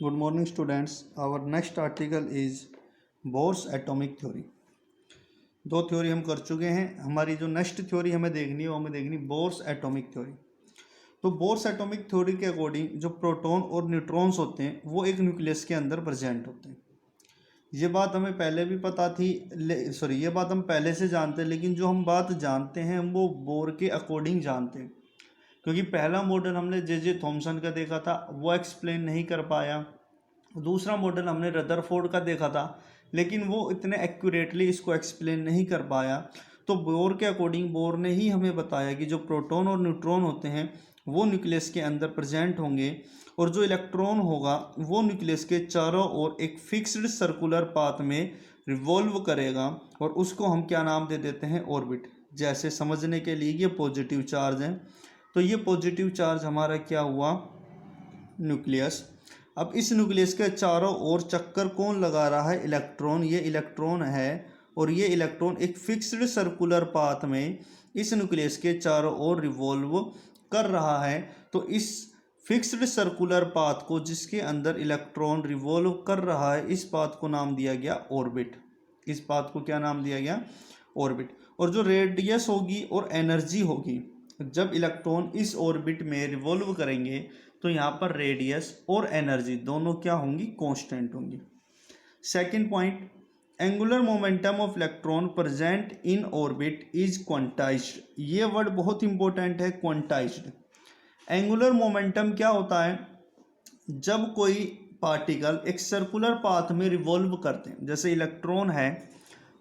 Good morning, students. Our next article is Bohr's atomic theory. दो theory हम कर चुके हैं. हमारी जो नेक्स्ट थ्योरी हमें देखनी है वो हमें देखनी बोर्स एटॉमिक थ्योरी. तो बोर्स एटॉमिक थ्योरी के अकॉर्डिंग जो प्रोटॉन और न्यूट्रॉन्स होते हैं वो एक न्यूक्लियस के अंदर प्रेजेंट होते हैं. ये बात हमें पहले भी पता थी, ये बात हम पहले से जानते हैं, लेकिन जो हम बात जानते हैं हम वो बोर के अकॉर्डिंग जानते हैं, क्योंकि पहला मॉडल हमने जे थॉमसन का देखा था, वो एक्सप्लेन नहीं कर पाया. दूसरा मॉडल हमने रदरफोर्ड का देखा था, लेकिन वो इतने एक्यूरेटली इसको एक्सप्लेन नहीं कर पाया. तो बोर के अकॉर्डिंग बोर ने ही हमें बताया कि जो प्रोटॉन और न्यूट्रॉन होते हैं वो न्यूक्लियस के अंदर प्रेजेंट होंगे, और जो इलेक्ट्रॉन होगा वो न्यूक्लियस के चारों ओर एक फिक्स्ड सर्कुलर पाथ में रिवॉल्व करेगा, और उसको हम क्या नाम दे देते हैं, ऑर्बिट. जैसे समझने के लिए ये पॉजिटिव चार्ज है, तो ये पॉजिटिव चार्ज हमारा क्या हुआ, न्यूक्लियस. अब इस न्यूक्लियस के चारों ओर चक्कर कौन लगा रहा है, इलेक्ट्रॉन. ये इलेक्ट्रॉन है, और ये इलेक्ट्रॉन एक फिक्स्ड सर्कुलर पाथ में इस न्यूक्लियस के चारों ओर रिवॉल्व कर रहा है. तो इस फिक्स्ड सर्कुलर पाथ को, जिसके अंदर इलेक्ट्रॉन रिवॉल्व कर रहा है, इस पाथ को नाम दिया गया ऑर्बिट. इस पाथ को क्या नाम दिया गया, ऑर्बिट. और जो रेडियस होगी और एनर्जी होगी, जब इलेक्ट्रॉन इस ऑर्बिट में रिवॉल्व करेंगे तो यहाँ पर रेडियस और एनर्जी दोनों क्या होंगी, कांस्टेंट होंगी. Second point, angular momentum of electron present in orbit is quantized. ये वर्ड बहुत इंपॉर्टेंट है, क्वांटाइज्ड. एंगुलर मोमेंटम क्या होता है, जब कोई पार्टिकल एक सर्कुलर पाथ में रिवॉल्व करते हैं, जैसे इलेक्ट्रॉन है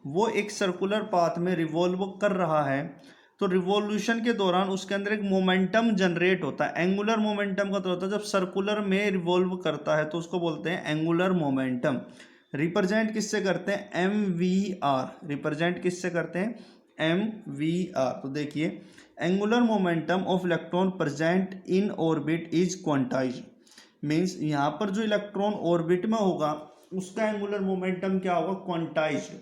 वो एक सर्कुलर पाथ में रिवॉल्व कर रहा है, तो रिवॉल्यूशन के दौरान उसके अंदर एक मोमेंटम जनरेट होता है. एंगुलर मोमेंटम का तो होता है जब सर्कुलर में रिवॉल्व करता है, तो उसको बोलते हैं एंगुलर मोमेंटम. रिप्रेजेंट किससे करते हैं, एम वी आर. रिप्रेजेंट किससे करते हैं, एम वी आर. तो देखिए, angular momentum of electron present in orbit is quantized. Means यहाँ पर जो इलेक्ट्रॉन ऑर्बिट में होगा उसका एंगुलर मोमेंटम क्या होगा, क्वांटाइज्ड.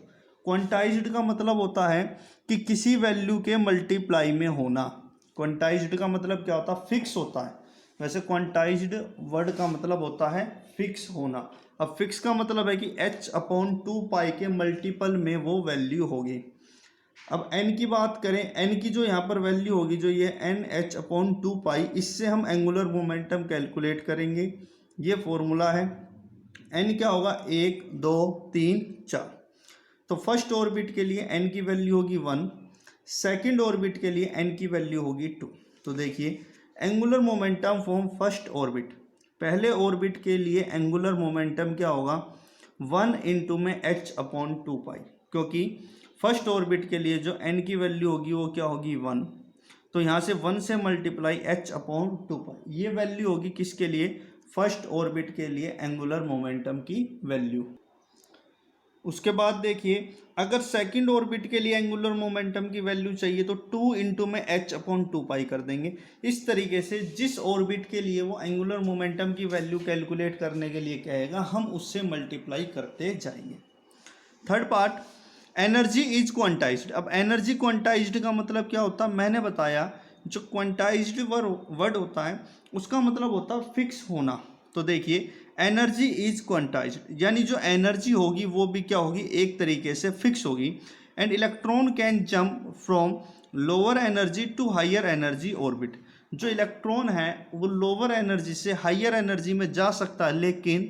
क्वांटाइज्ड का मतलब होता है कि किसी वैल्यू के मल्टीप्लाई में होना. क्वांटाइज्ड का मतलब क्या होता है, फिक्स होता है. वैसे क्वांटाइज्ड वर्ड का मतलब होता है फिक्स होना. अब फिक्स का मतलब है कि h/2 के मल्टीपल में वो वैल्यू होगी. अब n की बात करें, n की जो यहाँ पर वैल्यू होगी, जो ये NH/2, इससे हम एंगुलर मोमेंटम कैलकुलेट करेंगे. ये फॉर्मूला है. n क्या होगा, 1 2 3 4. तो फर्स्ट ऑर्बिट के लिए n की वैल्यू होगी 1, सेकंड ऑर्बिट के लिए n की वैल्यू होगी 2. तो देखिए, angular momentum form first orbit. पहले ऑर्बिट के लिए एंगुलर मोमेंटम क्या होगा, 1 इंटू में h/2, क्योंकि फर्स्ट ऑर्बिट के लिए जो n की वैल्यू होगी वो क्या होगी, 1. तो यहाँ से 1 से मल्टीप्लाई h/2. ये वैल्यू होगी किसके लिए, फर्स्ट ऑर्बिट के लिए एंगुलर मोमेंटम की वैल्यू. उसके बाद देखिए, अगर सेकंड ऑर्बिट के लिए एंगुलर मोमेंटम की वैल्यू चाहिए तो 2 इंटू में h/2 कर देंगे. इस तरीके से जिस ऑर्बिट के लिए वो एंगुलर मोमेंटम की वैल्यू कैलकुलेट करने के लिए कहेगा, हम उससे मल्टीप्लाई करते जाएंगे. Third part, energy is quantized. अब एनर्जी क्वांटाइज्ड का मतलब क्या होता है, मैंने बताया जो क्वांटाइज्ड वर्ड होता है उसका मतलब होता है फिक्स होना. तो देखिए, एनर्जी इज क्वांटाइज्ड, यानी जो एनर्जी होगी वो भी क्या होगी, एक तरीके से फिक्स होगी. And electron can jump from lower energy to higher energy orbit. जो इलेक्ट्रॉन है वो लोअर एनर्जी से हायर एनर्जी में जा सकता है, लेकिन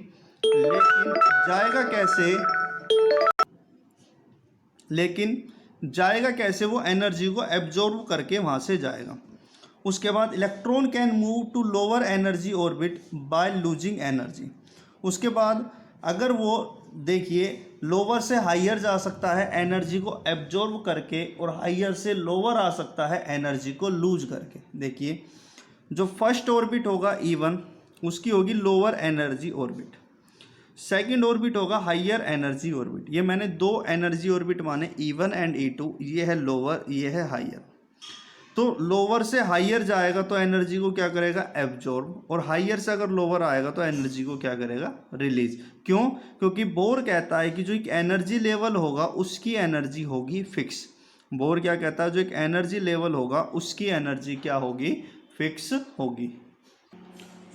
जाएगा कैसे, वो एनर्जी को एब्जॉर्ब करके वहाँ से जाएगा. उसके बाद electron can move to lower energy orbit by losing energy. उसके बाद अगर वो देखिए लोअर से हायर जा सकता है एनर्जी को एब्जॉर्ब करके, और हायर से लोअर आ सकता है एनर्जी को लूज करके. देखिए, जो फर्स्ट ऑर्बिट होगा E1, उसकी होगी lower energy orbit. Second orbit होगा हायर एनर्जी ऑर्बिट. ये मैंने दो एनर्जी ऑर्बिट माने, E1 एंड E2. ये है लोअर, ये है हायर. तो लोअर से हायर जाएगा तो एनर्जी को क्या करेगा, एब्जॉर्ब, और हायर से अगर लोअर आएगा तो एनर्जी को क्या करेगा, रिलीज. क्यों, क्योंकि बोर कहता है कि जो एक एनर्जी लेवल होगा उसकी एनर्जी होगी फिक्स. बोर क्या कहता है, जो एक एनर्जी लेवल होगा उसकी एनर्जी क्या होगी, फिक्स होगी.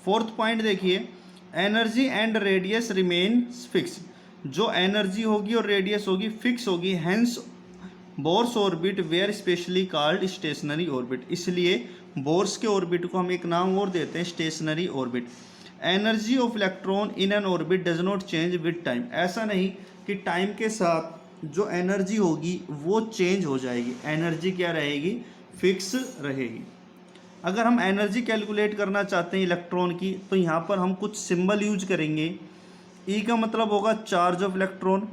फोर्थ पॉइंट देखिए, energy and radius remain fix, जो एनर्जी होगी और रेडियस होगी फिक्स होगी, hence Bohr's orbit were specially called stationary orbit, इसलिए बोर्स के ऑर्बिट को हम एक नाम और देते हैं stationary orbit. Energy of electron in n orbit does not change with time, ऐसा नहीं कि टाइम के साथ जो एनर्जी होगी वो चेंज हो जाएगी, एनर्जी क्या रहेगी, फिक्स रहेगी। अगर हम एनर्जी कैलकुलेट करना चाहते हैं इलेक्ट्रॉन की, तो यहाँ पर हम कुछ सिंबल यूज करेंगे। ई का मतलब होगा चार्ज ऑफ इलेक्ट्रॉन,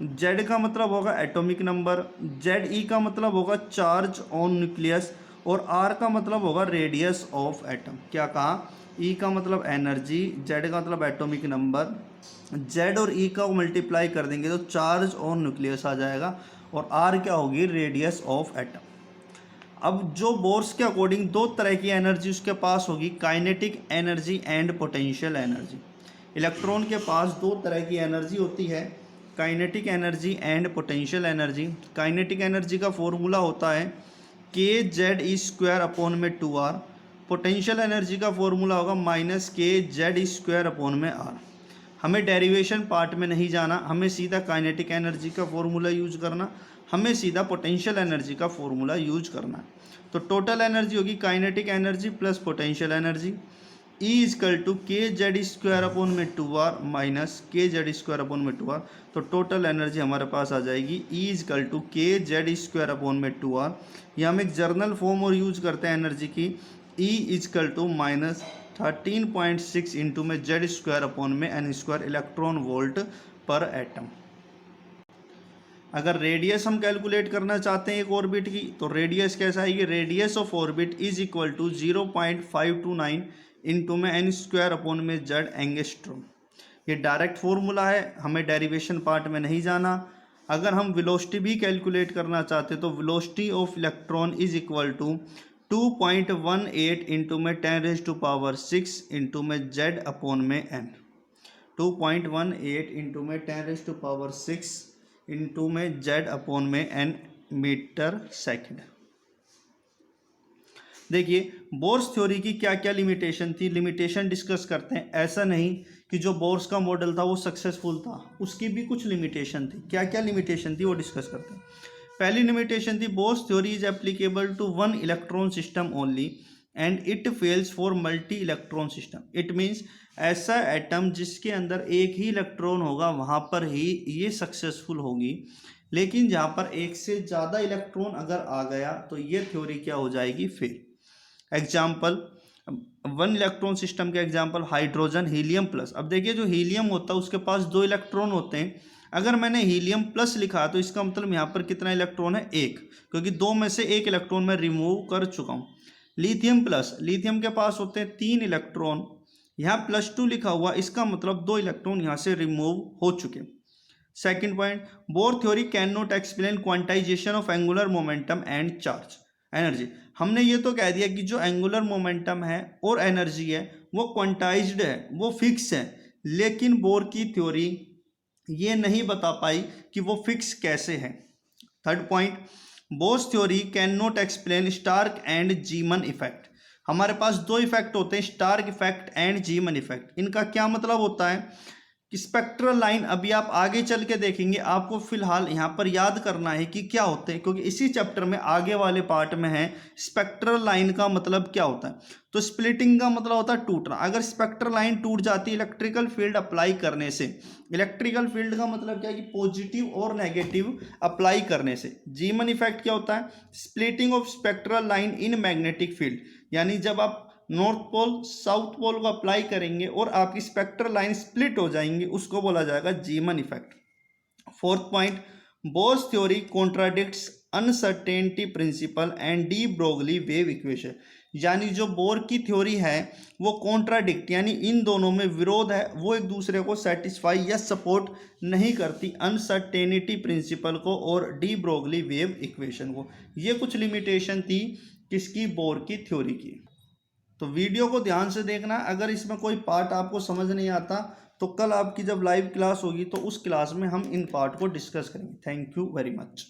जेड का मतलब होगा एटॉमिक नंबर, जेड ई का मतलब होगा चार्ज ऑन न्यूक्लियस, और आर का मतलब होगा रेडियस ऑफ एटम। क्या कहा, ई का मतलब एनर्जी, जेड का मतलब एटॉमिक नंबर, जेड और ई का मल्टीप्लाई कर देंगे तो चार्ज ऑन न्यूक्लियस आ जाएगा, और आर क्या होगी, रेडियस ऑफ एटम। अब जो बोर्स के अकॉर्डिंग दो तरह की एनर्जी उसके पास होगी, kinetic energy and potential energy. Electron के पास दो तरह की एनर्जी होती है, kinetic energy and potential energy. Kinetic energy का फॉर्मूला होता है के जेड ई स्क्वायर अपॉन में 2r, पोटेंशियल एनर्जी का फॉर्मूला होगा माइनस के जेड ई स्क्वायर अपॉन में r। हमें डेरिवेशन पार्ट में नहीं जाना, हमें सीधा काइनेटिक एनर्जी का फॉर्मूला यूज करना, हमें सीधा पोटेंशियल एनर्जी का फॉर्मूला यूज करना है। तो टोटल एनर्जी होगी kinetic energy plus potential energy, E is equal to k Z square upon में 2r माइनस के जेड स्क्वायर अपॉन में 2r। तो टोटल एनर्जी हमारे पास आ जाएगी E is equal to k Z square upon में 2r। ये हम एक जर्नल फॉर्म और यूज करते हैं एनर्जी की, E is equal to minus 13.6 into में जेड स्क्वायर अपॉन में n square electron volt per atom. अगर रेडियस हम कैलकुलेट करना चाहते हैं एक ऑर्बिट की, तो रेडियस कैसा आएगी, radius of orbit is equal to 0.529 into में एन स्क्वायर अपॉन में जेड एंगस्ट्रॉम। ये डायरेक्ट फॉर्मूला है, हमें डेरिवेशन पार्ट में नहीं जाना। अगर हम वेलोसिटी भी कैलकुलेट करना चाहते तो velocity of electron is equal to 2.18 into में 10⁻⁶ इंटू में जेड अपॉन में एन। 2.18 इंटू में 10⁻⁶ इंटू में जेड अपॉन में एन मीटर सेकेंड। देखिए बोर्स थ्योरी की क्या क्या लिमिटेशन थी, लिमिटेशन डिस्कस करते हैं। ऐसा नहीं कि जो बोर्स का मॉडल था वो सक्सेसफुल था, उसकी भी कुछ लिमिटेशन थी। क्या क्या लिमिटेशन थी वो डिस्कस करते हैं। पहली लिमिटेशन थी Bohr's theory is applicable to one electron system only and it fails for multi electron system. It means ऐसा एटम जिसके अंदर एक ही इलेक्ट्रॉन होगा वहाँ पर ही ये सक्सेसफुल होगी, लेकिन जहाँ पर एक से ज़्यादा इलेक्ट्रॉन अगर आ गया तो ये थ्योरी क्या हो जाएगी, fail. Example, one electron system के एग्जाम्पल हाइड्रोजन हीलियम प्लस। अब देखिए जो हीलियम होता है उसके पास दो इलेक्ट्रॉन होते हैं। अगर मैंने हीलियम प्लस लिखा तो इसका मतलब यहाँ पर कितना इलेक्ट्रॉन है, एक, क्योंकि दो में से एक इलेक्ट्रॉन मैं रिमूव कर चुका हूँ। लिथियम प्लस, लिथियम के पास होते हैं 3 इलेक्ट्रॉन, यहाँ +2 लिखा हुआ, इसका मतलब 2 इलेक्ट्रॉन यहाँ से रिमूव हो चुके। Second point, bore theory can not explain quantization of angular momentum and charge energy. हमने ये तो कह दिया कि जो एंगुलर मोमेंटम है और एनर्जी है वो क्वांटाइज्ड है, वो फिक्स है, लेकिन बोर की थ्योरी ये नहीं बता पाई कि वो फिक्स कैसे है। Third point, Bohr's theory can not explain Stark and Zeeman effect. हमारे पास दो इफेक्ट होते हैं, Stark effect and Zeeman effect. इनका क्या मतलब होता है कि स्पेक्ट्रल लाइन अभी आप आगे चल के देखेंगे, आपको फिलहाल यहाँ पर याद करना है कि क्या होते हैं, क्योंकि इसी चैप्टर में आगे वाले पार्ट में है स्पेक्ट्रल लाइन का मतलब क्या होता है। तो स्प्लिटिंग का मतलब होता है टूटना। अगर स्पेक्ट्रल लाइन टूट जाती है इलेक्ट्रिकल फील्ड अप्लाई करने से, इलेक्ट्रिकल फील्ड का मतलब क्या है कि पॉजिटिव और नेगेटिव अप्लाई करने से। जीमन इफेक्ट क्या होता है, splitting of spectral line in magnetic field, यानी जब आप नॉर्थ पोल साउथ पोल को अप्लाई करेंगे और आपकी स्पेक्ट्रल लाइन स्प्लिट हो जाएंगी, उसको बोला जाएगा जीमन effect. Fourth point, Bohr's theory contradicts uncertainty principle and de Broglie wave equation. यानी जो बोर की थ्योरी है वो कॉन्ट्राडिक्ट, यानी इन दोनों में विरोध है, वो एक दूसरे को सेटिस्फाई या सपोर्ट नहीं करती, अनसर्टेनिटी प्रिंसिपल को और डी ब्रोगली वेव इक्वेशन को। ये कुछ लिमिटेशन थी किसकी, बोर की थ्योरी की। तो वीडियो को ध्यान से देखना। अगर इसमें कोई पार्ट आपको समझ नहीं आता तो कल आपकी जब लाइव क्लास होगी तो उस क्लास में हम इन पार्ट को डिस्कस करेंगे। Thank you very much.